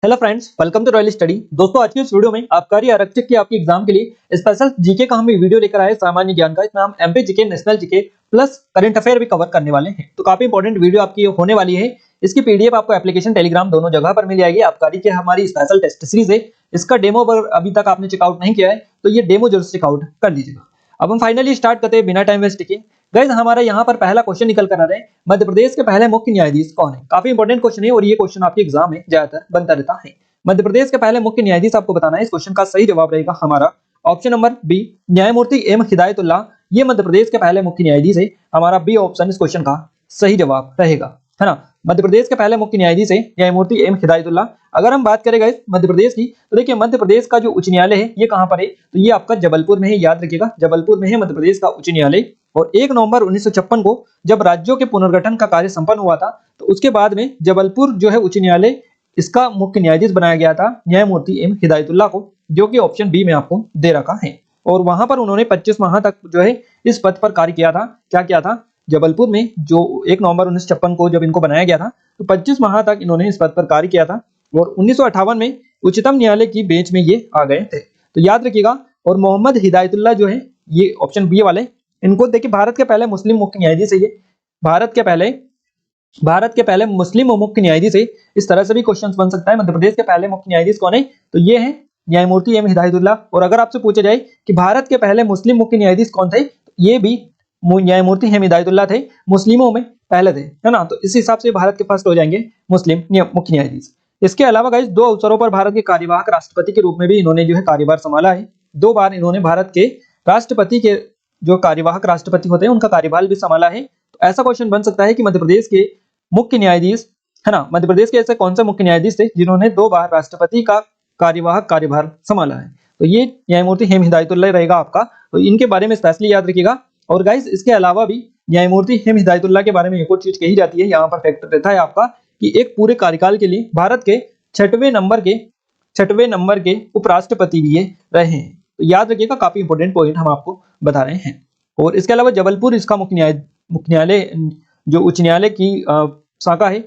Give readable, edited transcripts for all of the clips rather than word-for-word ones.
Hello friends, welcome to Royal Study. दोस्तों, आज की इस वीडियो में आबकारी आरक्षक की आपके एग्जाम के लिए स्पेशल जीके का हम वीडियो लेकर आए। सामान्य ज्ञान का इसमें हम MP GK, national GK plus current affair भी कवर करने वाले हैं। तो काफी इंपॉर्टेंट वीडियो आपकी होने वाली है। इसकी पीडीएफ आपको एप्लीकेशन, टेलीग्राम दोनों जगह पर मिल जाएगी। आबकारी की हमारी स्पेशल टेस्ट सीरीज है, इसका डेमो अगर अभी तक आपने चेकआउट नहीं किया है तो ये डेमो जरूर चेकआउट कर लीजिएगा। अब हम फाइनली स्टार्ट करते हैं बिना टाइम वेस्ट किए। गाइस, हमारा यहाँ पर पहला क्वेश्चन निकल कर आ रहा है, मध्य प्रदेश के पहले मुख्य न्यायाधीश कौन है। काफी इंपॉर्टेंट क्वेश्चन है और ये क्वेश्चन आपके एग्जाम में ज्यादातर बनता रहता है। मध्य प्रदेश के पहले मुख्य न्यायाधीश आपको बताना है। इस क्वेश्चन का सही जवाब रहेगा हमारा ऑप्शन नंबर बी, न्यायमूर्ति एम हिदायतुल्लाह। ये मध्य प्रदेश के पहले मुख्य न्यायाधीश है। हमारा बी ऑप्शन इस क्वेश्चन का सही जवाब रहेगा, है ना। मध्य प्रदेश के पहले मुख्य न्यायाधीश है न्यायमूर्ति एम हिदायतुल्लाह। अगर हम बात करें गाइस मध्य प्रदेश की, तो देखिए मध्य प्रदेश का जो उच्च न्यायालय है ये कहां पर है, तो ये आपका जबलपुर में है। याद रखिएगा, जबलपुर में है मध्य प्रदेश का उच्च न्यायालय। और 1 नवंबर 1956 को जब राज्यों के पुनर्गठन का कार्य संपन्न हुआ था, तो उसके बाद में जबलपुर जो है उच्च न्यायालय, इसका मुख्य न्यायाधीश बनाया गया था न्यायमूर्ति एम हिदायतुल्लाह को, जो कि ऑप्शन बी में आपको दे रखा है। और वहां पर उन्होंने 25 माह तक जो है इस पद पर कार्य किया था। क्या किया था, जबलपुर में जो 1 नवंबर 1956 को जब इनको बनाया गया था, तो 25 माह तक इन्होंने इस पद पर कार्य किया था। और 1958 में उच्चतम न्यायालय की बेंच में ये आ गए थे, तो याद रखिएगा। और मोहम्मद हिदायतुल्लाह जो है, ये ऑप्शन बी वाले, इनको देखिए भारत के पहले मुस्लिम मुख्य न्यायाधीश है। ये भारत के पहले मुस्लिम मुख्य न्यायाधीश है। इस तरह से भी क्वेश्चन बन सकता है। मध्य प्रदेश के पहले मुख्य न्यायाधीश कौन है, तो ये है न्यायमूर्ति एम हिदायतुल्लाह। और अगर आपसे पूछा जाए कि भारत के पहले मुस्लिम मुख्य न्यायाधीश कौन थे, तो ये भी न्यायमूर्ति एम हिदायतुल्लाह थे। मुस्लिमों में पहले थे, है ना। तो इस हिसाब से भारत के फर्स्ट हो जाएंगे मुस्लिम मुख्य न्यायाधीश। इसके अलावा गाइस 2 अवसरों पर भारत के कार्यवाहक राष्ट्रपति के रूप में भी इन्होंने जो है कार्यभार संभाला है। 2 बार इन्होंने भारत के राष्ट्रपति के, जो कार्यवाहक राष्ट्रपति होते हैं, उनका कार्यभार भी संभाला है। तो ऐसा क्वेश्चन बन सकता है कि मध्य प्रदेश के मुख्य न्यायाधीश, है ना, मध्य प्रदेश के ऐसे कौन से मुख्य न्यायाधीश थे जिन्होंने 2 बार राष्ट्रपति का कार्यवाहक कार्यभार संभाला है, तो ये न्यायमूर्ति एम हिदायतुल्लाह रहेगा आपका। तो इनके बारे में स्पेशली याद रखिएगा। और गाइस, इसके अलावा भी न्यायमूर्ति एम हिदायतुल्लाह के बारे में एक और चीज कही जाती है, यहाँ पर फैक्टर रहता है आपका कि एक पूरे कार्यकाल के लिए भारत के 6वें नंबर के उपराष्ट्रपति भी ये रहे हैं। तो याद रखिएगा, काफी इंपॉर्टेंट पॉइंट हम आपको बता रहे हैं। और इसके अलावा जबलपुर इसका मुख्य न्यायालय, जो उच्च न्यायालय की शाखा है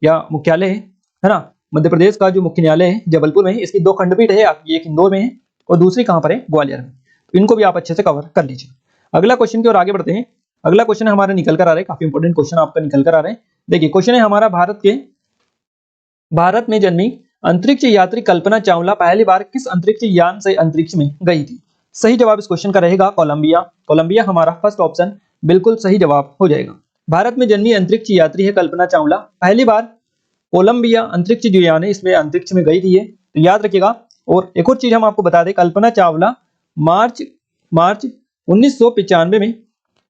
या मुख्यालय है ना। मध्य प्रदेश का जो मुख्य न्यायालय है जबलपुर में है। इसकी 2 खंडपीठ है, एक इंदौर में है और दूसरी कहां पर है, ग्वालियर में। तो इनको भी आप अच्छे से कवर कर लीजिए। अगला क्वेश्चन की ओर आगे बढ़ते हैं। अगला क्वेश्चन हमारा निकल कर आ रहा है, काफी इंपॉर्टेंट क्वेश्चन आपका निकल कर आ रहा है। देखिए क्वेश्चन है हमारा, भारत में जन्मी अंतरिक्ष यात्री कल्पना चावला पहली बार किस अंतरिक्ष यान से अंतरिक्ष में गई थी। सही जवाब इस क्वेश्चन का रहेगा कोलंबिया हमारा फर्स्ट ऑप्शन बिल्कुल सही जवाब हो जाएगा। भारत में जन्मी अंतरिक्ष यात्री है कल्पना चावला, पहली बार कोलंबिया अंतरिक्ष जो यान है इसमें अंतरिक्ष में गई थी ये, तो याद रखिएगा। और एक और चीज हम आपको बता दें, कल्पना चावला मार्च 1995 में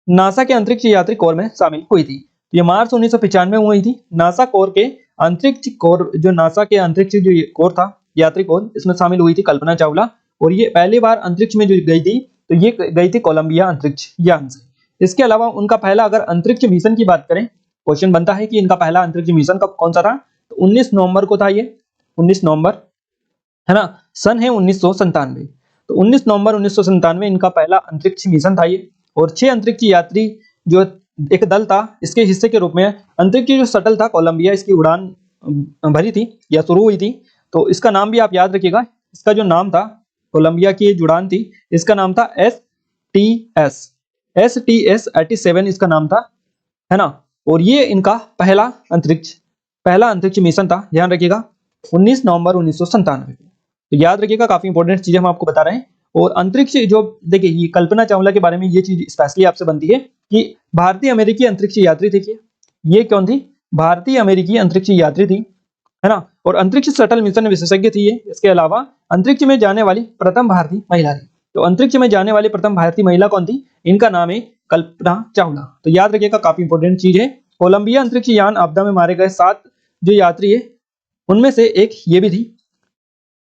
नासा के अंतरिक्ष यात्री कोर में शामिल हुई थी। ये मार्च 1995 में हुई थी। नासा कोर के अंतरिक्ष कोर, जो नासा के अंतरिक्ष जो कोर था, यात्री कोर, इसमें शामिल हुई थी कल्पना चावला। और ये पहली बार अंतरिक्ष में जो गई थी, तो ये गई थी कोलंबिया अंतरिक्ष यान से। इसके अलावा उनका पहला, अगर अंतरिक्ष मिशन की बात करें, क्वेश्चन बनता है कि इनका पहला अंतरिक्ष मिशन कब कौन सा था, तो 19 नवंबर को था। ये 19 नवंबर, है ना, सन है 1997। तो 19 नवंबर 1997 इनका पहला अंतरिक्ष मिशन था ये। और 6 अंतरिक्ष यात्री जो एक दल था, इसके हिस्से के रूप में अंतरिक्ष जो शटल था कोलंबिया, इसकी उड़ान भरी थी या शुरू हुई थी। तो इसका नाम भी आप याद रखिएगा। इसका जो नाम था, कोलंबिया की जो उड़ान थी, इसका नाम था STS 87 इसका नाम था, है ना। और ये इनका पहला अंतरिक्ष मिशन था, ध्यान रखिएगा, 19 नवंबर 1997। तो याद रखिएगा, काफी इंपॉर्टेंट चीजें हम आपको बता रहे हैं। और अंतरिक्ष जो, देखिए ये कल्पना चावला के बारे में ये चीज स्पेशली आपसे बनती है कि भारतीय अमेरिकी अंतरिक्ष यात्री थी। ये कौन थी, भारतीय अमेरिकी अंतरिक्ष यात्री थी, है ना। और अंतरिक्ष शटल मिशन विशेषज्ञ थी ये। इसके अलावा अंतरिक्ष में जाने वाली प्रथम भारतीय महिला थी। तो अंतरिक्ष में जाने वाली प्रथम भारतीय महिला कौन थी, इनका नाम है कल्पना चावला। तो याद रखिएगा, काफी इंपॉर्टेंट चीज है। कोलंबिया अंतरिक्ष यान आपदा में मारे गए 7 जो यात्री है, उनमें से एक ये भी थी।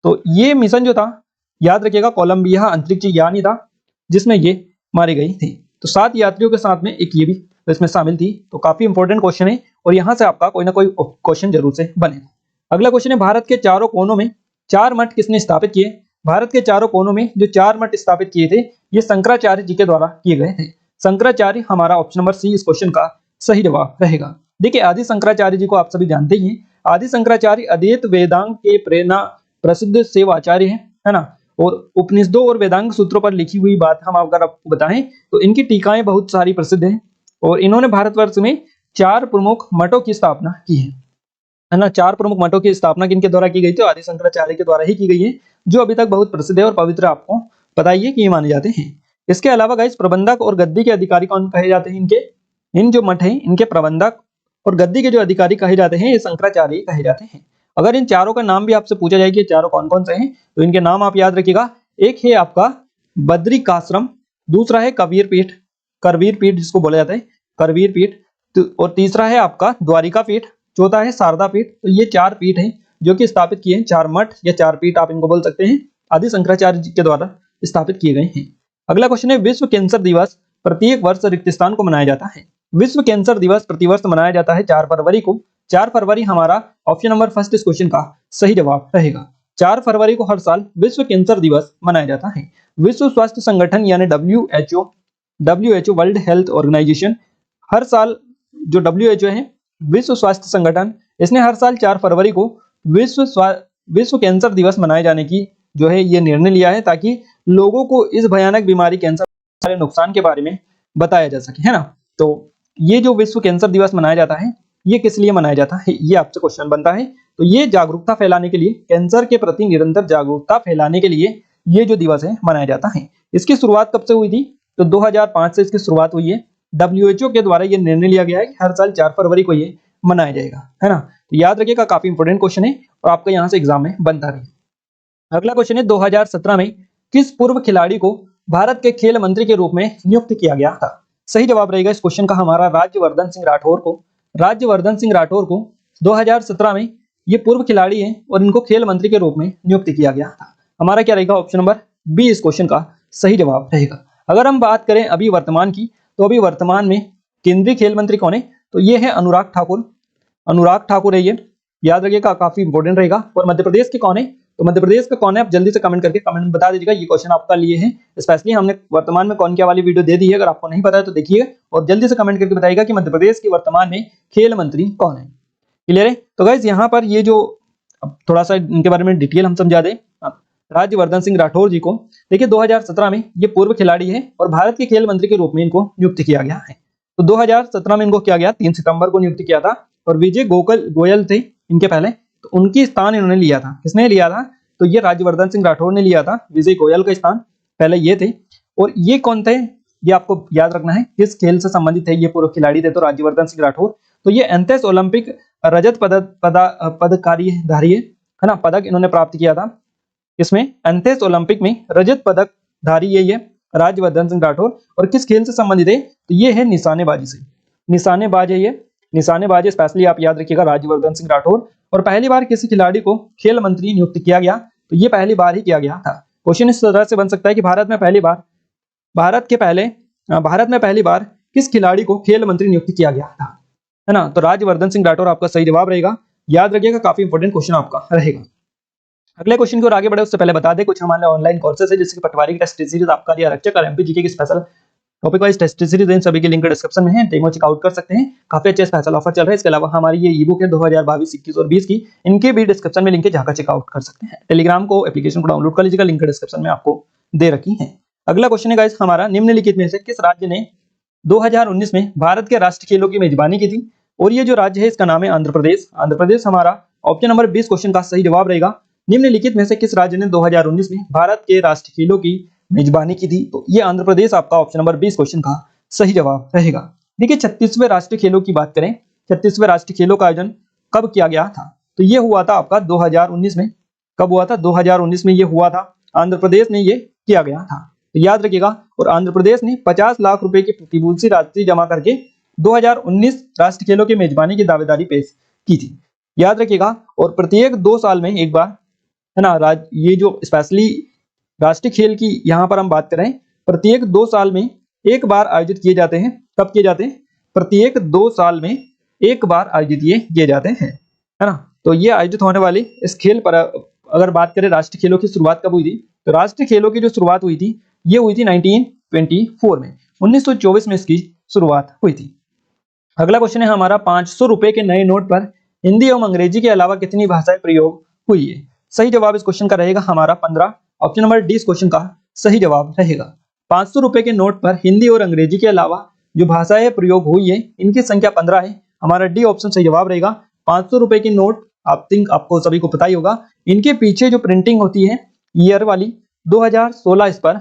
तो ये मिशन जो था, याद रखिएगा, कोलंबिया अंतरिक्ष यान ही था जिसमें ये मारी गई थी। तो 7 यात्रियों के साथ में एक ये भी तो इसमें शामिल थी। तो काफी इंपॉर्टेंट क्वेश्चन है और यहाँ से आपका कोई ना कोई क्वेश्चन जरूर से बनेगा। अगला क्वेश्चन है, भारत के चारों कोनों में 4 मठ किसने स्थापित किए। भारत के चारों कोनों में जो 4 मठ स्थापित किए थे, ये शंकराचार्य जी के द्वारा किए गए थे। शंकराचार्य हमारा ऑप्शन नंबर सी इस क्वेश्चन का सही जवाब रहेगा। देखिए आदि शंकराचार्य जी को आप सभी जानते ही हैं, आदि शंकराचार्य अद्वैत वेदांत के प्रेरणा प्रसिद्ध सेव आचार्य है ना। और उपनिषदों और वेदांग सूत्रों पर लिखी हुई बात हम अगर आपको बताएं तो इनकी टीकाएं बहुत सारी प्रसिद्ध हैं। और इन्होंने भारतवर्ष में 4 प्रमुख मठों की स्थापना की है ना। 4 प्रमुख मठों की स्थापना किनके द्वारा की गई थी? आदि शंकराचार्य के द्वारा ही की गई है, जो अभी तक बहुत प्रसिद्ध है और पवित्र आपको पता ही है कि ये माने जाते हैं। इसके अलावा गाइस प्रबंधक और गद्दी के अधिकारी कौन कहे जाते हैं? इन जो मठ हैं इनके प्रबंधक और गद्दी के जो अधिकारी कहे जाते हैं ये शंकराचार्य कहे जाते हैं। अगर इन चारों का नाम भी आपसे पूछा जाए कि ये चारों कौन कौन से हैं तो इनके नाम आप याद रखिएगा। एक है आपका बद्रिकाश्रम, दूसरा है करवीर पीठ जिसको बोला जाता है करवीर पीठ, और तीसरा है आपका द्वारिका पीठ, चौथा है शारदा पीठ। तो ये 4 पीठ हैं जो कि स्थापित किए हैं, 4 मठ या 4 पीठ आप इनको बोल सकते हैं, आदि शंकराचार्य जी के द्वारा स्थापित किए गए हैं। अगला क्वेश्चन है विश्व कैंसर दिवस प्रत्येक वर्ष रिक्त स्थान को मनाया जाता है। विश्व कैंसर दिवस प्रतिवर्ष मनाया जाता है 4 फरवरी को। 4 फरवरी हमारा ऑप्शन नंबर फर्स्ट इस क्वेश्चन का सही जवाब रहेगा। 4 फरवरी को हर साल विश्व कैंसर दिवस मनाया जाता है। विश्व स्वास्थ्य संगठन यानी WHO वर्ल्ड हेल्थ ऑर्गेनाइजेशन हर साल, जो WHO है विश्व स्वास्थ्य संगठन, इसने हर साल 4 फरवरी को विश्व कैंसर दिवस मनाए जाने की जो है ये निर्णय लिया है, ताकि लोगों को इस भयानक बीमारी कैंसर के नुकसान के बारे में बताया जा सके, है ना। तो ये जो विश्व कैंसर दिवस मनाया जाता है ये किस लिए मनाया जाता है, ये आपसे क्वेश्चन बनता है। तो ये जागरूकता फैलाने के लिए, कैंसर के प्रति निरंतर जागरूकता फैलाने के लिए ये जो दिवस है मनाया जाता है। इसकी शुरुआत कब से हुई थी? तो 2005 से इसकी शुरुआत हुई है। WHO के द्वारा ये निर्णय लिया गया है कि हर साल 4 फरवरी को ये मनाया जाएगा, है ना। तो याद रखिएगा, काफी इंपोर्टेंट क्वेश्चन है और आपका यहाँ से एग्जाम में बनता भी है। अगला क्वेश्चन है 2017 में किस पूर्व खिलाड़ी को भारत के खेल मंत्री के रूप में नियुक्त किया गया था? सही जवाब रहेगा इस क्वेश्चन का हमारा राज्यवर्धन सिंह राठौर को। राज्यवर्धन सिंह राठौर को 2017 में ये पूर्व खिलाड़ी हैं और इनको खेल मंत्री के रूप में नियुक्त किया गया था। हमारा क्या रहेगा? ऑप्शन नंबर बी इस क्वेश्चन का सही जवाब रहेगा। अगर हम बात करें अभी वर्तमान की, तो अभी वर्तमान में केंद्रीय खेल मंत्री कौन है? तो ये है अनुराग ठाकुर। अनुराग ठाकुर है ये, याद रखिएगा, काफी इंपोर्टेंट रहेगा। और मध्य प्रदेश के कौन है? तो मध्य प्रदेश का कौन है आप जल्दी से कमेंट करके कमेंट में बता दीजिएगा। ये क्वेश्चन आपका लिए है, स्पेशली हमने वर्तमान में कौन क्या वाली वीडियो दे दी है, अगर आपको नहीं पता है तो देखिए और जल्दी से कमेंट करके बताइएगा कि मध्य प्रदेश के वर्तमान में खेल मंत्री कौन है। क्लियर है? तो गाइस यहाँ पर ये जो थोड़ा सा इनके बारे में डिटेल हम समझा दें। राज्यवर्धन सिंह राठौर जी को देखिए 2017 में ये पूर्व खिलाड़ी है और भारत के खेल मंत्री के रूप में इनको नियुक्त किया गया है। तो 2017 में इनको किया गया, 3 सितंबर को नियुक्त किया था। और विजय गोयल थे इनके पहले, तो उनकी स्थान इन्होंने लिया था। किसने लिया था? तो ये राज्यवर्धन सिंह राठौर ने लिया था विजय गोयल का स्थान, पहले ये थे। और ये कौन थे ये आपको याद रखना है, किस खेल से संबंधित थे ये पूर्व खिलाड़ी थे। तो राज्यवर्धन सिंह राठौर, तो ये एंथेस ओलंपिक रजत पदकधारी है ना, पदक इन्होंने प्राप्त किया था। इसमें एंथेस ओलंपिक में रजत पदक धारी है ये राज्यवर्धन सिंह राठौर। और किस खेल से संबंधित है? तो ये है निशानेबाजी से, निशानेबाज है ये, निशानेबाजी स्पेशली आप याद रखिएगा राज्यवर्धन सिंह राठौर। और पहली बार किसी खिलाड़ी को खेल मंत्री नियुक्त किया गया, तो ये पहली बार ही किया गया था। क्वेश्चन इस तरह से बन सकता है कि भारत में पहली बार किस खिलाड़ी को खेल मंत्री नियुक्त किया गया था, है ना। तो राज्यवर्धन सिंह राठौर आपका सही जवाब रहेगा, याद रखिएगा, काफी इंपोर्टेंट क्वेश्चन आपका रहेगा। अगले क्वेश्चन की ओर आगे बढ़े उससे पहले बता दें कुछ हमारे ऑनलाइन कोर्सेज है, जैसे पटवारी की टेस्ट सीरीज, आबकारी आरक्षक और एमपी जीके की special topic wise test series, इन सभी के लिंक डिस्क्रिप्शन में है, डेमो चेकआउट कर सकते हैं। काफी अच्छे स्पेशल ऑफर चल रहा है। इसके अलावा हमारी ये ई बुक है 2022, 21 और 20 की, इनके भी डिस्क्रिप्शन में लिंक है, जाकर चेकआउट कर सकते हैं। टेलीग्राम को एप्लीकेशन को डाउनलोड कर लीजिएगा, लिंक डिस्क्रिप्शन में आपको दे रखी है। अगला क्वेश्चन है गाइस हमारा, निम्नलिखित में से किस राज्य ने 2019 में भारत के राष्ट्रीय खेलों की मेजबानी की थी? और ये जो राज्य है इसका नाम है आंध्र प्रदेश। आंध्र प्रदेश हमारा ऑप्शन नंबर 20 क्वेश्चन का सही जवाब रहेगा। निम्नलिखित में से किस राज्य ने 2019 में भारत के राष्ट्रीय खेलों की मेजबानी की थी? तो ये आंध्र प्रदेश आपका ऑप्शन नंबर 20 क्वेश्चन का सही जवाब रहेगा। देखिए 36वें राष्ट्रीय खेलों की बात करें, 36वें राष्ट्रीय खेलों का आयोजन कब किया गया था? तो ये हुआ था आपका 2019 में। कब हुआ था? 2019 में ये हुआ था, आंध्र प्रदेश में ये किया गया था, तो याद रखिएगा। और आंध्र प्रदेश ने 50 लाख रुपए की प्रतिपूर्ति राशि जमा करके 2019 राष्ट्रीय खेलों की मेजबानी की दावेदारी पेश की थी, याद रखिएगा। और प्रत्येक 2 साल में एक बार, है ना, ये जो स्पेशली राष्ट्रीय खेल की यहाँ पर हम बात करें, प्रत्येक 2 साल में एक बार आयोजित किए जाते हैं। कब किए जाते हैं? प्रत्येक 2 साल में एक बार आयोजित ये किए जाते हैं, है ना। तो ये आयोजित होने वाली इस खेल पर अगर बात करें राष्ट्रीय खेलों की शुरुआत कब हुई थी? तो राष्ट्रीय खेलों की जो शुरुआत हुई थी ये हुई थी 1924 में, 1924 में इसकी शुरुआत हुई थी। अगला क्वेश्चन है हमारा, 500 रुपए के नए नोट पर हिंदी एवं अंग्रेजी के अलावा कितनी भाषाएं प्रयोग हुई है? सही जवाब इस क्वेश्चन का रहेगा हमारा 15। ऑप्शन नंबर डी इस क्वेश्चन का सही जवाब रहेगा। 500 रुपए के नोट पर हिंदी और अंग्रेजी के अलावा जो भाषाएं प्रयोग हुई है इनकी संख्या 15 है। हमारा डी ऑप्शन सही जवाब रहेगा। 500 रुपए की नोट आपको सभी को पता ही होगा, इनके पीछे जो प्रिंटिंग होती है ईयर वाली 2016 इस पर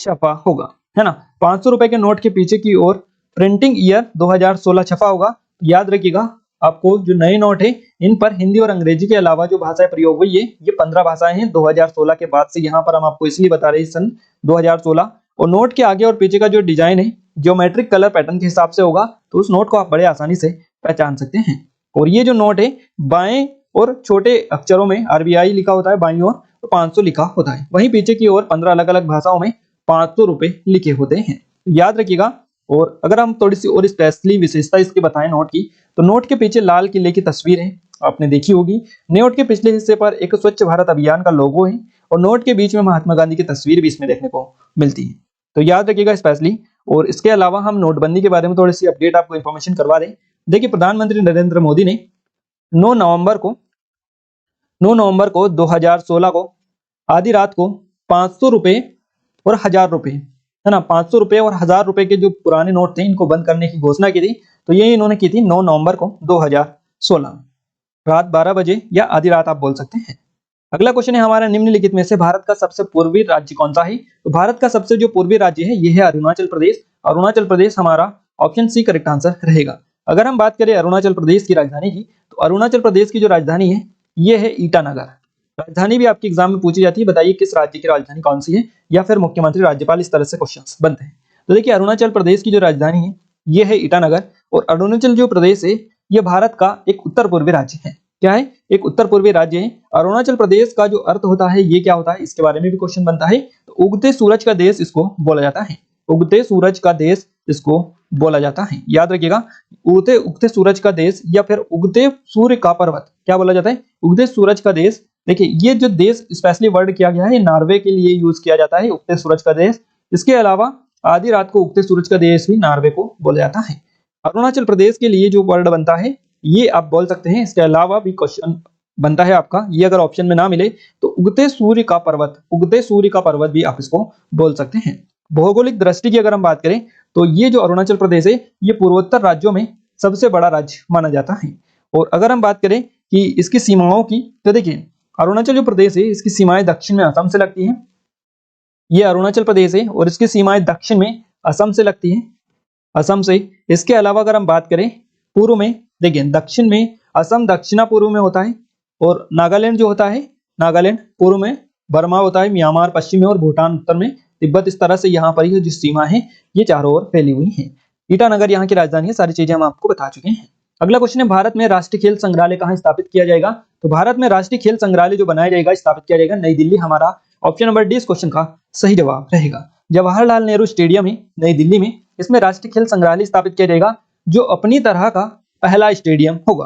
छपा होगा, है ना। 500 रुपए के नोट के पीछे की ओर प्रिंटिंग ईयर 2016 छपा होगा। याद रखिएगा आपको जो नए नोट है इन पर हिंदी और अंग्रेजी के अलावा जो भाषाएं प्रयोग हुई है ये 15 भाषाएं हैं 2016 के बाद से। यहाँ पर हम आपको इसलिए बता रहे हैं सन 2016। और नोट के आगे और पीछे का जो डिजाइन है ज्योमेट्रिक कलर पैटर्न के हिसाब से होगा, तो उस नोट को आप बड़े आसानी से पहचान सकते हैं। और ये जो नोट है बाएं और छोटे अक्षरों में आरबीआई लिखा होता है बाईं ओर, तो 500 लिखा होता है। वहीं पीछे की ओर 15 अलग अलग भाषाओं में 500 रुपए लिखे होते हैं, याद रखिएगा। और अगर हम थोड़ी सी और स्पेशली विशेषता इसकी बताएं नोट की, तो नोट के पीछे लाल किले की तस्वीर है, आपने देखी होगी। नोट के पिछले हिस्से पर एक स्वच्छ भारत अभियान का लोगो है और नोट के बीच में महात्मा गांधी की तस्वीर भी इसमें देखने को मिलती है, तो याद रखिएगा स्पेशली। और इसके अलावा हम नोटबंदी के बारे में थोड़ी सी अपडेट आपको इन्फॉर्मेशन करवा दें। देखिए प्रधानमंत्री नरेंद्र मोदी ने 9 नवंबर को 2016 को आधी रात को 500 रुपए और 1000 रुपए, है ना, 500 रुपए और 1000 रुपए के जो पुराने नोट थे इनको बंद करने की घोषणा की थी। तो ये इन्होंने की थी 9 नवंबर को 2016 रात 12 बजे या आधी रात आप बोल सकते हैं। अगला क्वेश्चन है हमारा, निम्नलिखित में से भारत का सबसे पूर्वी राज्य कौन सा है? तो भारत का सबसे जो पूर्वी राज्य है ये है अरुणाचल प्रदेश। अरुणाचल प्रदेश हमारा ऑप्शन सी करेक्ट आंसर रहेगा। अगर हम बात करें अरुणाचल प्रदेश की राजधानी की, तो अरुणाचल प्रदेश की जो राजधानी है ये है ईटानगर। राजधानी भी आपके एग्जाम में पूछी जाती है, बताइए किस राज्य की राजधानी कौन सी है, या फिर मुख्यमंत्री राज्यपाल, इस तरह से क्वेश्चंस बनते हैं। तो देखिए अरुणाचल प्रदेश की जो राजधानी है ये है ईटानगर। और अरुणाचल जो प्रदेश है ये भारत का एक उत्तर पूर्वी राज्य है। क्या है? एक उत्तर पूर्वी राज्य है। अरुणाचल प्रदेश का जो अर्थ होता है ये क्या होता है, इसके बारे में भी क्वेश्चन बनता है। तो उगते सूरज का देश इसको बोला जाता है। उगते सूरज का देश इसको बोला जाता है, याद रखिएगा। उगते सूरज का देश या फिर उगते सूर्य का पर्वत क्या बोला जाता है? उगते सूरज का देश। देखिए ये जो देश स्पेशली वर्ड किया गया है नॉर्वे के लिए यूज किया जाता है, उगते सूरज का देश। इसके अलावा आधी रात को उगते सूरज का देश भी नॉर्वे को बोला जाता है। अरुणाचल प्रदेश के लिए जो वर्ड बनता है ये आप बोल सकते हैं। इसके अलावा भी क्वेश्चन बनता है आपका, ये अगर ऑप्शन में ना मिले तो उगते सूर्य का पर्वत, उगते सूर्य का पर्वत भी आप इसको बोल सकते हैं। भौगोलिक दृष्टि की अगर हम बात करें तो ये जो अरुणाचल प्रदेश है ये पूर्वोत्तर राज्यों में सबसे बड़ा राज्य माना जाता है। और अगर हम बात करें कि इसकी सीमाओं की, तो देखिए अरुणाचल जो प्रदेश है इसकी सीमाएं दक्षिण में असम से लगती है। ये अरुणाचल प्रदेश है और इसकी सीमाएं दक्षिण में असम से लगती है, असम से। इसके अलावा अगर हम बात करें पूर्व में, देखिए दक्षिण में असम दक्षिणा पूर्व में होता है, और नागालैंड जो होता है, नागालैंड पूर्व में, बर्मा होता है म्यांमार पश्चिम में, और भूटान उत्तर में, तिब्बत इस तरह से यहाँ पर ही जो सीमा है ये चारों ओर फैली हुई है। ईटानगर यहाँ की राजधानी है। सारी चीजें हम आपको बता चुके हैं। अगला क्वेश्चन है, भारत में राष्ट्रीय खेल संग्रहालय कहाँ स्थापित किया जाएगा? तो भारत में राष्ट्रीय खेल संग्रहालय जो बनाया जाएगा, स्थापित किया जाएगा नई दिल्ली। हमारा ऑप्शन नंबर डी इस क्वेश्चन का सही जवाब रहेगा। जवाहरलाल नेहरू स्टेडियम है नई दिल्ली में, इसमें राष्ट्रीय खेल संग्रहालय स्थापित किया जाएगा, जो अपनी तरह का पहला स्टेडियम होगा।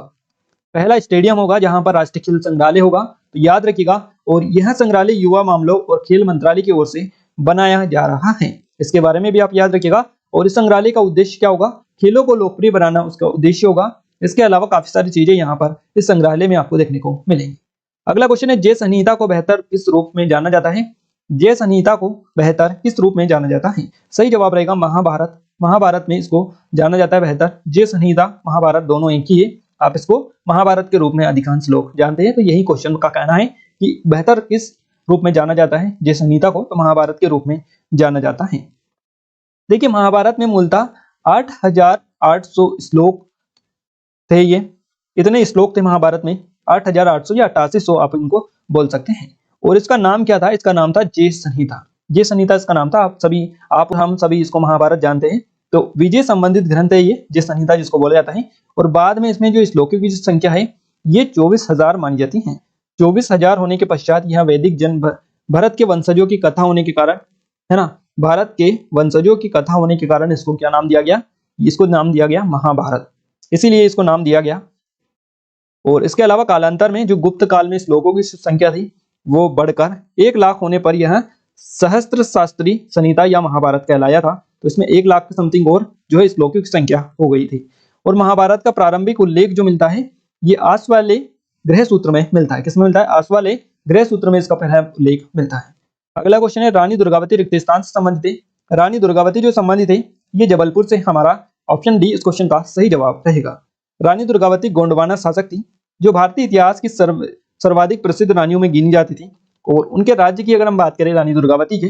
पहला स्टेडियम होगा जहां पर राष्ट्रीय खेल संग्रहालय होगा, तो याद रखिएगा। और यह संग्रहालय युवा मामलों और खेल मंत्रालय की ओर से बनाया जा रहा है, इसके बारे में भी आप याद रखिएगा। और इस संग्रहालय का उद्देश्य क्या होगा? खेलों को लोकप्रिय बनाना उसका उद्देश्य होगा। इसके अलावा काफी सारी चीजें यहाँ पर इस संग्रहालय में आपको देखने को मिलेंगी। अगला क्वेश्चन है, जय संहिता को बेहतर किस रूप में जाना जाता है? जय संहिता को बेहतर किस रूप में जाना जाता है? सही जवाब रहेगा महाभारत। महाभारत में इसको जाना जाता है बेहतर। जय संहिता महाभारत दोनों एक ही है, आप इसको महाभारत के रूप में अधिकांश लोग जानते हैं। तो यही क्वेश्चन का कहना है कि बेहतर किस रूप में जाना जाता है जय संहिता को, तो महाभारत के रूप में जाना जाता है। देखिए महाभारत में मूलतः 8800 श्लोक थे। ये इतने श्लोक थे महाभारत में, 8800 या 8800 आप इनको बोल सकते हैं। और इसका नाम क्या था? इसका नाम था जय संहिता। जय संहिता इसका नाम था। हम सभी इसको महाभारत जानते हैं। तो विजय संबंधित ग्रंथ है ये जय संहिता जिसको बोला जाता है। और बाद में इसमें जो श्लोकों की संख्या है ये 24,000 मानी जाती है। 24,000 होने के पश्चात यहाँ वैदिक जन भरत के वंशजों की कथा होने के कारण, है ना, भारत के वंशजों की कथा होने के कारण इसको क्या नाम दिया गया? इसको नाम दिया गया महाभारत, इसीलिए इसको नाम दिया गया। और इसके अलावा कालांतर में जो गुप्त काल में श्लोकों की संख्या थी वो बढ़कर 1 लाख होने पर यह सहस्त्र शास्त्री संहिता या महाभारत कहलाया था। तो इसमें 1 लाख के समथिंग और जो है श्लोकों की संख्या हो गई थी। और महाभारत का प्रारंभिक उल्लेख जो मिलता है ये आस वाले गृह सूत्र में मिलता है। किसमें मिलता है? आस वाले गृह सूत्र में इसका पहला उल्लेख मिलता है। अगला क्वेश्चन है, रानी दुर्गावती रिक्त स्थान से संबंधित है। रानी दुर्गावती जो संबंधित है ये जबलपुर से, हमारा ऑप्शन डी इस क्वेश्चन का सही जवाब रहेगा। रानी दुर्गावती गोंडवाना शासक थी जो भारतीय इतिहास की सर्वाधिक प्रसिद्ध रानियों में गिनी जाती थी। और उनके राज्य की अगर हम बात करें रानी दुर्गावती के,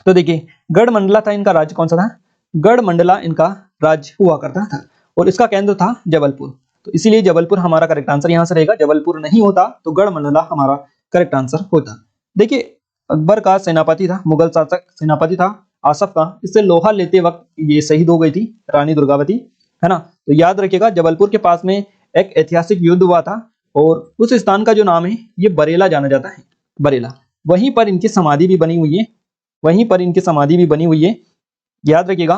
तो देखिए गढ़मंडला था इनका राज्य। कौन सा था? गढ़मंडला इनका राज्य हुआ करता था और इसका केंद्र था जबलपुर। तो इसीलिए जबलपुर हमारा करेक्ट आंसर यहाँ से रहेगा। जबलपुर नहीं होता तो गढ़मंडला हमारा करेक्ट आंसर होता। देखिए अकबर का सेनापति था, मुगल शासक सेनापति था आसफ का, इससे लोहा लेते वक्त ये शहीद हो गई थी रानी दुर्गावती, है ना। तो याद रखिएगा जबलपुर के पास में एक ऐतिहासिक युद्ध हुआ था और उस स्थान का जो नाम है ये बरेला जाना जाता है, बरेला। वहीं पर इनकी समाधि भी बनी हुई है, वहीं पर इनकी समाधि भी बनी हुई है। याद रखिएगा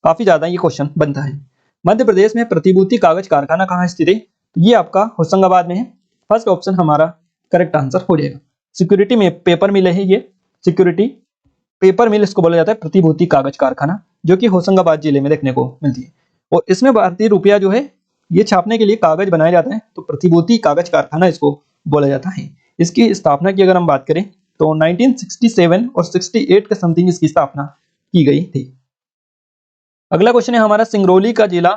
काफी ज्यादा ये क्वेश्चन बनता है। मध्य प्रदेश में प्रतिभूति कागज कारखाना कहाँ स्थित है? तो ये आपका होशंगाबाद में है। फर्स्ट ऑप्शन हमारा करेक्ट आंसर हो जाएगा। सिक्योरिटी में पेपर मिल है, ये सिक्योरिटी पेपर मिल इसको बोला जाता है, प्रतिभूति कागज कारखाना, जो कि होशंगाबाद जिले में देखने को मिलती है। और इसमें भारतीय रुपया जो है ये छापने के लिए कागज बनाया जाता है, तो प्रतिभूति कागज कारखाना इसको बोला जाता है। इसकी स्थापना की अगर हम बात करें तो 1967 और 68 के समथिंग इसकी स्थापना की गई थी। अगला क्वेश्चन है हमारा, सिंगरौली का जिला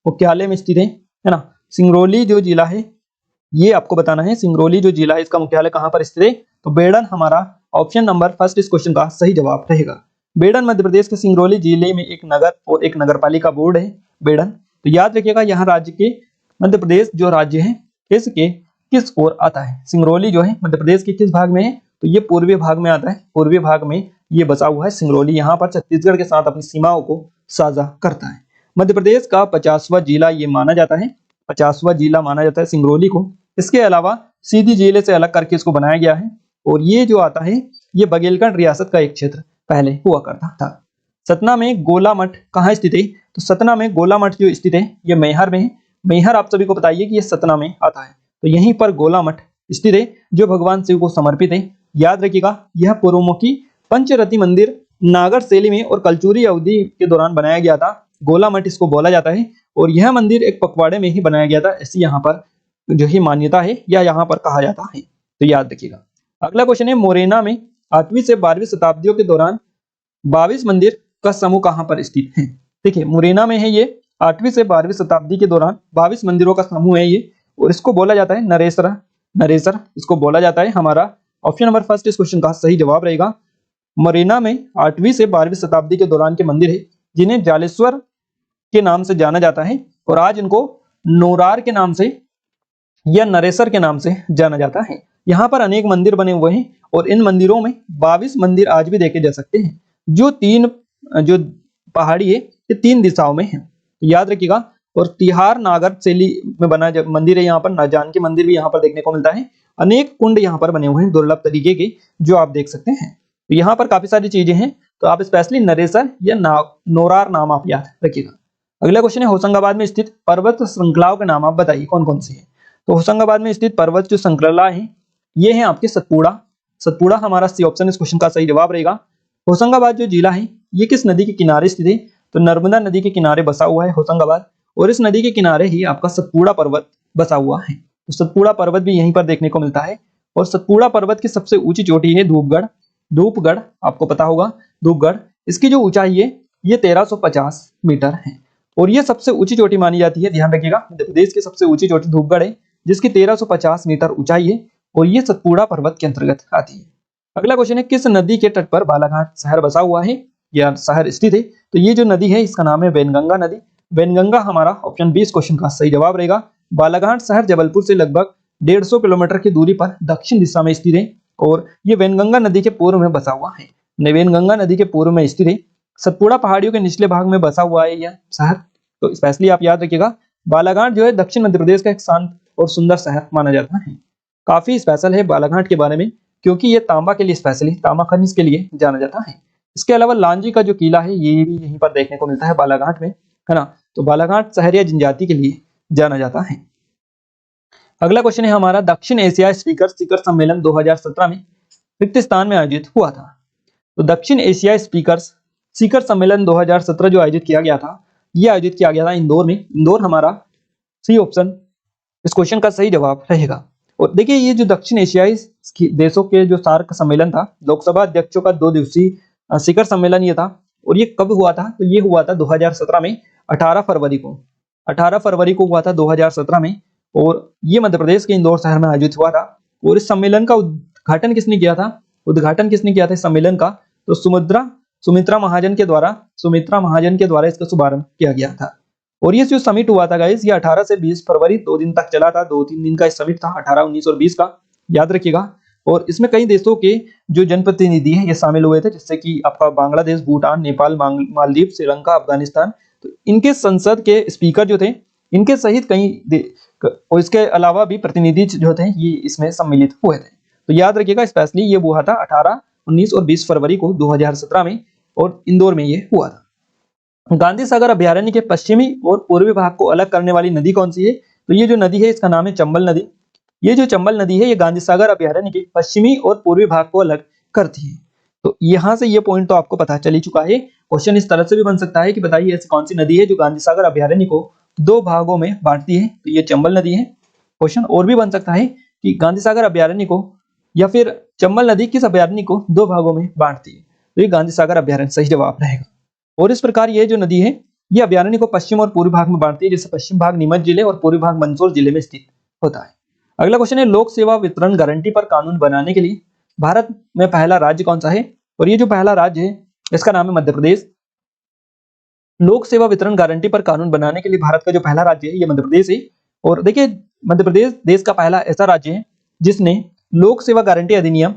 मुख्यालय में स्थित है ना। सिंगरौली जो जिला है ये आपको बताना है, सिंगरौली जो जिला है इसका मुख्यालय कहां पर स्थित है? तो बेड़न हमारा ऑप्शन नंबर फर्स्ट इस क्वेश्चन का सही जवाब रहेगा। बेड़न मध्य प्रदेश के सिंगरौली जिले में एक नगर और एक नगरपालिका बोर्ड है बेड़न। तो याद रखिएगा यहाँ राज्य के मध्य प्रदेश जो राज्य है इसके किस ओर आता है? सिंगरौली जो है मध्य प्रदेश के किस भाग में है? तो ये पूर्वी भाग में आता है, पूर्वी भाग में ये बसा हुआ है सिंगरौली। यहाँ पर छत्तीसगढ़ के साथ अपनी सीमाओं को साझा करता है। मध्य प्रदेश का 50वां जिला ये माना जाता है, 50वां जिला माना जाता है सिंगरौली को। इसके अलावा सीधी जिले से अलग करके इसको बनाया गया है और ये जो आता है ये बघेलखंड रियासत का एक क्षेत्र पहले हुआ करता था। सतना में गोला मठ कहाँ स्थित है? तो सतना में गोला मठ जो स्थित है ये मैहर में है। मैहर आप सभी को बताइए कि ये सतना में आता है, तो यहीं पर गोला मठ स्थित है जो भगवान शिव को समर्पित है। याद रखिएगा यह पूर्वमुखी पंचरथी मंदिर नागर शैली में और कलचुरी अवधि के दौरान बनाया गया था। गोला मठ इसको बोला जाता है और यह मंदिर एक पखवाड़े में ही बनाया गया था, ऐसी यहाँ पर जो ही मान्यता है या यहाँ पर कहा जाता है, तो याद रखिएगा। अगला क्वेश्चन है, मोरेना में 8वीं से 12वीं शताब्दियों के दौरान 22 मंदिर का समूह कहां पर स्थित है? देखिए मुरैना में है ये, 8वीं से 12वीं शताब्दी के दौरान 22 मंदिरों का समूह है ये और इसको बोला जाता है नरेसर, नरेसर इसको बोला जाता है। हमारा ऑप्शन नंबर फर्स्ट इस क्वेश्चन का सही जवाब रहेगा। मुरैना में 8वीं से 12वीं शताब्दी के दौरान के मंदिर है जिन्हें जालेश्वर के नाम से जाना जाता है और आज इनको नोरार के नाम से या नरेसर के नाम से जाना जाता है। यहाँ पर अनेक मंदिर बने हुए हैं और इन मंदिरों में 22 मंदिर आज भी देखे जा सकते हैं। जो पहाड़ी है ये 3 दिशाओं में है, तो याद रखिएगा। और तिहार नागर शैली में बना मंदिर है, यहाँ पर नाजान के मंदिर भी यहाँ पर देखने को मिलता है। अनेक कुंड यहाँ पर बने हुए हैं दुर्लभ तरीके के, जो आप देख सकते हैं। तो यहाँ पर काफी सारी चीजें हैं, तो आप स्पेशली नरेसर या नोरार नाम आप याद रखिएगा। अगला क्वेश्चन है, होशंगाबाद में स्थित पर्वत श्रृंखलाओं के नाम आप बताइए कौन कौन सी है? तो होशंगाबाद में स्थित पर्वत जो श्रृंखला है ये है आपके सतपुड़ा। सतपुड़ा हमारा सी ऑप्शन इस क्वेश्चन का सही जवाब रहेगा। होशंगाबाद जो जिला है ये किस नदी के किनारे स्थित है? तो नर्मदा नदी के किनारे बसा हुआ है होशंगाबाद और इस नदी के किनारे ही आपका सतपुड़ा पर्वत बसा हुआ है। तो सतपुड़ा पर्वत भी यहीं पर देखने को मिलता है और सतपुड़ा पर्वत की सबसे ऊंची चोटी है धूपगढ़। धूपगढ़ आपको पता होगा, धूपगढ़ इसकी जो ऊंचाई है ये 1350 मीटर है और ये सबसे ऊंची चोटी मानी जाती है। ध्यान रखिएगा मध्य प्रदेश की सबसे ऊंची चोटी धूपगढ़ है जिसकी 1350 मीटर ऊंचाई है और ये सतपुड़ा पर्वत के अंतर्गत आती है। अगला क्वेश्चन है, किस नदी के तट पर बालाघाट शहर बसा हुआ है या शहर स्थित है? तो ये जो नदी है इसका नाम है वैनगंगा नदी। वैनगंगा हमारा ऑप्शन बी इस क्वेश्चन का सही जवाब रहेगा। बालाघाट शहर जबलपुर से लगभग 150 किलोमीटर की दूरी पर दक्षिण दिशा में स्थित है और ये वैनगंगा नदी के पूर्व में बसा हुआ है। वैनगंगा नदी के पूर्व में स्थित है। सतपुड़ा पहाड़ियों के निचले भाग में बसा हुआ है यह शहर, तो स्पेशली आप याद रखिएगा। बालाघाट जो है दक्षिण मध्य प्रदेश का एक शांत और सुंदर शहर माना जाता है। काफी स्पेशल है बालाघाट के बारे में क्योंकि ये तांबा के लिए स्पेशली तांबा खनिज के लिए जाना जाता है। इसके अलावा लांजी का जो किला है ये भी यहीं पर देखने को मिलता है बालाघाट में, है ना। तो बालाघाट सहरिया जनजाति के लिए जाना जाता है। अगला क्वेश्चन है हमारा, दक्षिण एशिया स्पीकर शिखर सम्मेलन 2017 में रिक्त स्थान में आयोजित हुआ था। तो दक्षिण एशिया स्पीकर शिखर सम्मेलन 2017 जो आयोजित किया गया था ये आयोजित किया गया था इंदौर में। इंदौर हमारा सी ऑप्शन इस क्वेश्चन का सही जवाब रहेगा। और देखिए ये जो दक्षिण एशियाई देशों के जो सार्क सम्मेलन था, लोकसभा अध्यक्षों का 2 दिवसीय शिखर सम्मेलन ये था। और ये कब हुआ था? तो ये हुआ था 2017 में 18 फरवरी को। 18 फरवरी को हुआ था 2017 में। और ये मध्य प्रदेश के इंदौर शहर में आयोजित हुआ था। और इस सम्मेलन का उद्घाटन किसने किया था? उद्घाटन किसने किया था इस सम्मेलन का? तो सुमित्रा महाजन के द्वारा इसका शुभारंभ किया गया था। और ये जो समिट हुआ था गाइस, ये 18 से 20 फरवरी 2 दिन तक चला था। 2-3 दिन का समिट था, 18, 19 और 20 का, याद रखिएगा। और इसमें कई देशों के जो जनप्रतिनिधि हैं ये शामिल हुए थे, जैसे कि आपका बांग्लादेश, भूटान, नेपाल, मालदीव, श्रीलंका, अफगानिस्तान। तो इनके संसद के स्पीकर जो थे, इनके सहित और इसके अलावा भी प्रतिनिधि जो थे ये इसमें सम्मिलित हुए थे। तो याद रखिएगा, स्पेशली ये हुआ था 18, 19 और 20 फरवरी को 2017 में, और इंदौर में ये हुआ था। गांधी सागर अभयारण्य के पश्चिमी और पूर्वी भाग को अलग करने वाली नदी कौन सी है? तो ये जो नदी है इसका नाम है चंबल नदी। ये जो चंबल नदी है ये गांधी सागर अभयारण्य के पश्चिमी और पूर्वी भाग को अलग करती है। तो यहां से ये पॉइंट तो आपको पता चल ही चुका है। क्वेश्चन इस तरह से भी बन सकता है कि बताइए ऐसी कौन सी नदी है जो गांधी सागर अभयारण्य को 2 भागों में बांटती है? तो ये चंबल नदी है। क्वेश्चन और भी बन सकता है कि गांधी सागर अभयारण्य को या फिर चंबल नदी किस अभयारण्य को 2 भागों में बांटती है? तो ये गांधी सागर अभयारण्य सही जवाब रहेगा। और इस प्रकार ये जो नदी है ये अभयारण्य को पश्चिम और पूर्वी भाग में बांटती है, जैसे पश्चिम भाग नीमच जिले और पूर्वी भाग मंदसौर जिले में स्थित होता है। अगला क्वेश्चन है, लोक सेवा वितरण गारंटी पर कानून बनाने के लिए भारत में पहला राज्य कौन सा है? और ये जो पहला राज्य है इसका नाम है मध्य प्रदेश। लोक सेवा वितरण गारंटी पर कानून बनाने के लिए भारत का जो पहला राज्य है ये मध्य प्रदेश है। और देखिए मध्य प्रदेश देश का पहला ऐसा राज्य है जिसने लोक सेवा गारंटी अधिनियम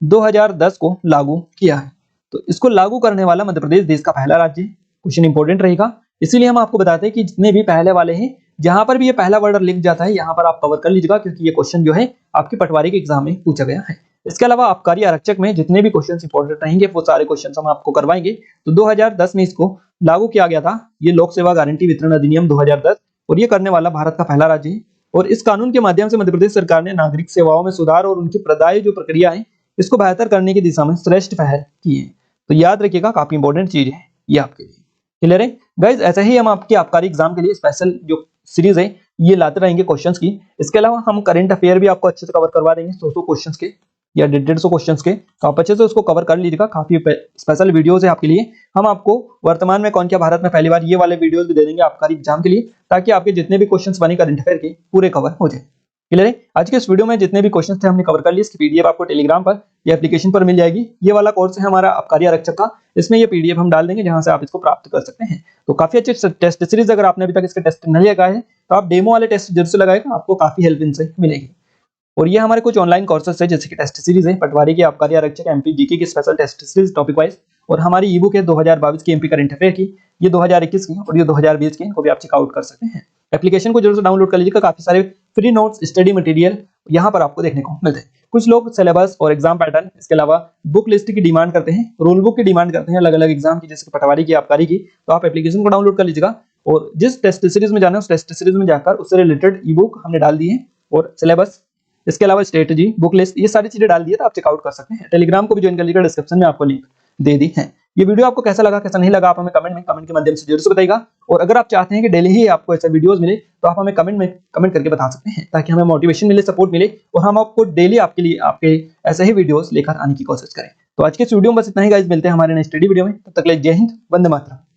2010 को लागू किया है। तो इसको लागू करने वाला मध्य प्रदेश देश का पहला राज्य है। क्वेश्चन इंपॉर्टेंट रहेगा, इसीलिए हम आपको बताते हैं कि जितने भी पहले वाले हैं जहां पर भी ये पहला वर्ड लिख जाता है यहाँ पर आप कवर कर लीजिएगा, क्योंकि ये क्वेश्चन जो है आपके पटवारी के एग्जाम में पूछा गया है। इसके अलावा आबकारी आरक्षक में जितने भी क्वेश्चन इंपॉर्टेंट रहेंगे वो सारे क्वेश्चन हम आपको करवाएंगे। तो 2010 में इसको लागू किया गया था, ये लोक सेवा गारंटी वितरण अधिनियम 2010, और ये करने वाला भारत का पहला राज्य है। और इस कानून के माध्यम से मध्य प्रदेश सरकार ने नागरिक सेवाओं में सुधार और उनकी प्रदाय जो प्रक्रिया है इसको बेहतर करने की दिशा में श्रेष्ठ पहल की है। तो याद रखिएगा, काफी इंपॉर्टेंट चीज है ये आपके लिए। क्लियर है गाइज? ऐसा ही हम आपके आबकारी एग्जाम के लिए स्पेशल जो सीरीज है ये लाते रहेंगे क्वेश्चंस की। इसके अलावा हम करंट अफेयर भी आपको अच्छे से कवर करवा देंगे, 100 क्वेश्चंस के या 150 क्वेश्चंस के। तो आप अच्छे से उसको कवर कर लीजिएगा, काफी स्पेशल वीडियोस है आपके लिए। हम आपको वर्तमान में कौन क्या भारत में पहली बार ये वाले वीडियोस भी दे देंगे आबकारी एग्जाम के लिए, ताकि आपके जितने भी क्वेश्चंस बने करंट अफेयर के पूरे कवर हो जाए। क्लियर है? आज के इस वीडियो में जितने भी क्वेश्चंस थे हमने कवर कर लिए। इसकी पीडीएफ आपको टेलीग्राम पर या एप्लीकेशन पर मिल जाएगी। ये वाला कोर्स है हमारा आबकारी आरक्षक का, इसमें ये पीडीएफ हम डाल देंगे जहां से आप इसको प्राप्त कर सकते हैं। तो काफी अच्छे टेस्ट सीरीज, अगर आपने अभी तक इसका टेस्ट नहीं लगाया है तो आप डेमो वाले टेस्ट जरूर से लगाएगा, आपको काफी हेल्प इनसे मिलेगी। और ये हमारे कुछ ऑनलाइन कोर्सेस है जैसे कि टेस्ट सीरीज है पटवारी की, आबकारी आरक्षक, एमपी जीके की special test series topic wise, और हमारी ई बुक है 2022 की एमपी करंट अफेयर की, ये 2021 की और ये 2020 की, इनको भी आप चेकआउट कर सकते हैं। एप्लीकेशन को जरूर से डाउनलोड कर लीजिएगा, काफी सारे फ्री नोट्स, स्टडी मटेरियल यहाँ पर आपको देखने को मिलते हैं। कुछ लोग सिलेबस और एग्जाम पैटर्न, इसके अलावा बुक लिस्ट की डिमांड करते हैं, रूल बुक की डिमांड करते हैं अलग अलग एग्जाम की, जैसे पटवारी की, आबकारी की। तो आप एप्लीकेशन को डाउनलोड कर लीजिएगा और जिस टेस्ट सीरीज में जाना है उस टेस्ट सीरीज में जाकर उससे रिलेटेड ई बुक हमने डाल दी है, और सिलेबस, इसके अलावा स्ट्रेटजी, बुक लिस्ट, ये सारी चीजें डाल दी है, तो आप चेकआउट कर सकते हैं। टेलीग्राम को भी ज्वाइन कर लीजिएगा, डिस्क्रिप्शन में आपको लिंक दे दी है। ये वीडियो आपको कैसा लगा, कैसा नहीं लगा, आप हमें कमेंट के माध्यम से जरूर से बताइएगा। और अगर आप चाहते हैं कि डेली ही आपको ऐसे वीडियोस मिले तो आप हमें कमेंट करके बता सकते हैं, ताकि हमें मोटिवेशन मिले, सपोर्ट मिले, और हम आपको डेली आपके लिए आपके ऐसे ही वीडियोस लेकर आने की कोशिश करें। तो आज के इस वीडियो में बस इतना ही गाइस, मिलते हैं हमारे नेक्स्ट स्टडी वीडियो में। तब तक के लिए जय हिंद, वंदे मातरम।